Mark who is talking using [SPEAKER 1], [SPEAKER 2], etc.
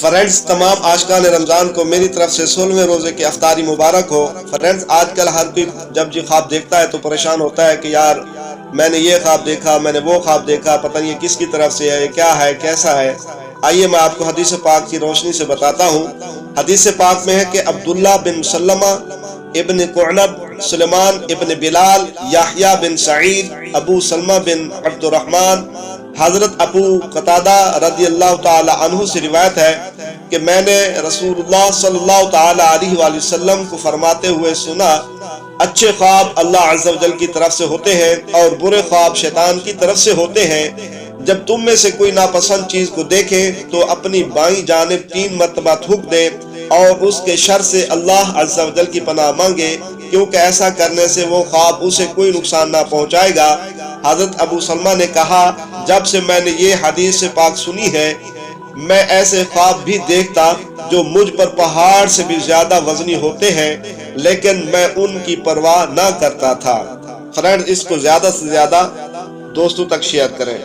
[SPEAKER 1] Friends, تمام عاشقان رمضان کو میری طرف سے 16ویں روزے کی افطاری مبارک ہو۔ فرینڈز، آج کل ہر کوئی جب یہ خواب دیکھتا ہے تو پریشان ہوتا ہے کہ یار میں نے یہ خواب دیکھا، میں نے وہ خواب دیکھا، پتہ نہیں یہ کس کی طرف سے ہے، کیا ہے، کیسا ہے۔ آئیے میں آپ کو حدیث پاک کی روشنی سے بتاتا ہوں۔ حدیث پاک میں ہے کہ عبداللہ بن مسلمہ ابن قعنب، سلیمان ابن بلال، یحییٰ بن سعید، ابو سلمہ بن عبد الرحمن، حضرت ابو قتادہ رضی اللہ تعالی عنہ سے روایت ہے کہ میں نے رسول اللہ صلی اللہ تعالی علیہ وآلہ وسلم کو فرماتے ہوئے سنا، اچھے خواب اللہ عز و جل کی طرف سے ہوتے ہیں اور برے خواب شیطان کی طرف سے ہوتے ہیں۔ جب تم میں سے کوئی ناپسند چیز کو دیکھے تو اپنی بائیں جانب 3 مرتبہ تھوک دے اور اس کے شر سے اللہ عز و جل کی پناہ مانگے، کیونکہ ایسا کرنے سے وہ خواب اسے کوئی نقصان نہ پہنچائے گا۔ حضرت ابو سلمہ نے کہا، جب سے میں نے یہ حدیث پاک سنی ہے میں ایسے خواب بھی دیکھتا جو مجھ پر پہاڑ سے بھی زیادہ وزنی ہوتے ہیں، لیکن میں ان کی پرواہ نہ کرتا تھا۔ فرینڈ، اس کو زیادہ سے زیادہ دوستوں تک شیئر کریں۔